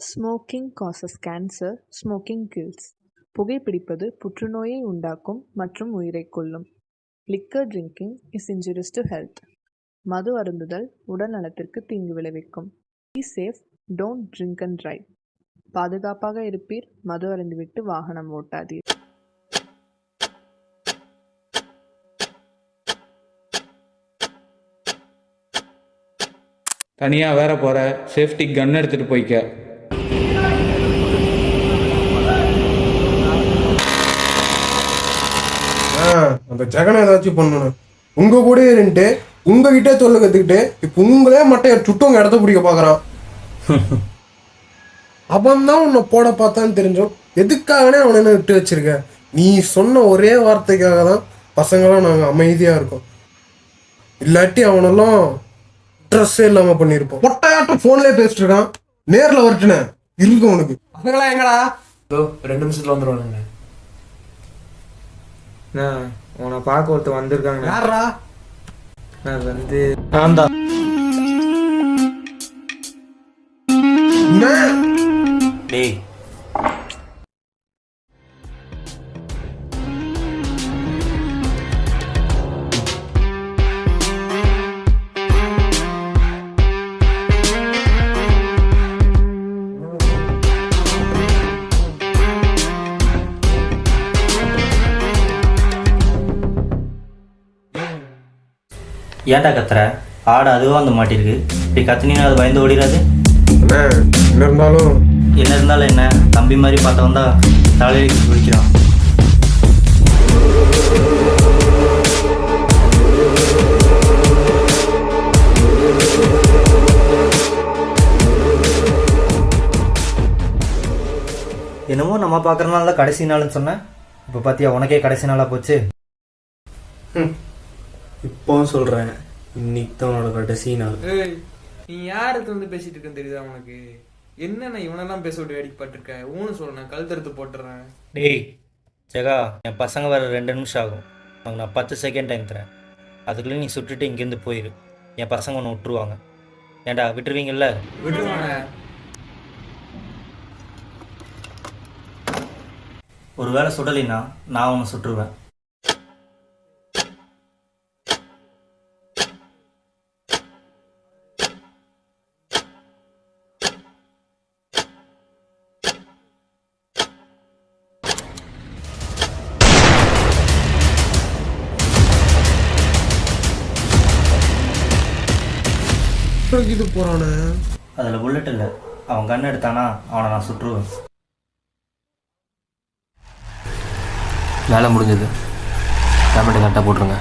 Smoking causes cancer, smoking kills. புகைப்பிடிப்பது புற்றுநோயை உண்டாக்கும் மற்றும் உயிரைக் கொல்லும். Liquor drinking is injurious to health. மது அருந்துதல் உடல் நலத்திற்கு தீங்கு விளைவிக்கும். Be safe, don't drink and drive. பாதுகாப்பாக இருப்பீர், மது அருந்திவிட்டு வாகனம் ஓட்டாதீர். தனியாக வேற போகிற, சேஃப்டி கன் எடுத்துகிட்டு போய்க்க. அந்த ஜெகனை ஏதாச்சும் பண்ணணும். உங்க கூட இருந்துட்டு உங்ககிட்ட சொல்ல கத்துக்கிட்டு இப்போ உங்களே மட்டைய சுட்டவங்க இடத்த பிடிக்க பார்க்குறான். அவன் தான் உன்னை போட பார்த்தான்னு தெரிஞ்சோம். எதுக்காகனே அவனை என்ன விட்டு வச்சிருக்க? நீ சொன்ன ஒரே வார்த்தைக்காக தான் பசங்களாம் நாங்கள் அமைதியாக இருக்கோம். இல்லாட்டி அவனெல்லாம் ட்ரெஸ்ஸே இல்லாமல் பண்ணியிருப்போம். பொட்டையாட்டம் ஃபோன்லேயே பேசிட்டு இருக்கான். நேரில் வரட்டுனே இருக்கு உனக்கு. பசங்களா எங்கடா? 2 நிமிஷத்துல வந்துருவானுங்க. உன்னை பார்க்க ஒருத்தர் வந்திருக்காங்க. யாரா? நான் வந்து டேய், ஏன்டா கத்துற? ஆடு அதுவும் வந்து மாட்டிருக்கு. இப்படி கத்துனீங்கன்னா அது பயந்து ஓடிடாது. என்ன இருந்தாலும் என்ன தம்பி மாதிரி பார்த்தவன் தான் தலையில பிடிக்கிறான். என்னமோ நம்ம பார்க்குறனால தான் கடைசி நாள்னு சொன்னேன். இப்போ பார்த்தியா, உனக்கே கடைசி நாளாக போச்சு. இப்போவும் சொல்கிறேன், இன்னைக்கு தான் உன்னோட கடைசி நாள். நீ யாருக்கு வந்து பேசிட்டு இருக்கேன்னு தெரியுதா உனக்கு? என்னண்ணா இவனெல்லாம் பேச விட்டு வேடிக்கை பாட்டுருக்க? ஊன்னு சொல்றேன், கழுத்தறுத்து போட்டுறேன். டேய் ஜெகா, என் பசங்க வர 2 நிமிஷம் ஆகும். அவங்க நான் 10 செகண்ட் டைம் தரேன். அதுக்குள்ளே நீ சுட்டுட்டு இங்கேருந்து போயிரு. என் பசங்க ஒன்று விட்டுருவாங்க. ஏன்டா விட்டுருவீங்கல்ல? விட்டுருவாங்க. ஒரு வேளை சுடலைன்னா நான் ஒன்று சுட்டுருவேன். இது போறானே. அதில் புல்லட் இல்லை. அவன் கன் எடுத்தானா அவனை நான் சுட்டுருவேன். வேலை முடிஞ்சது. டேப்லெட் கரெக்டாக போட்டுருங்க.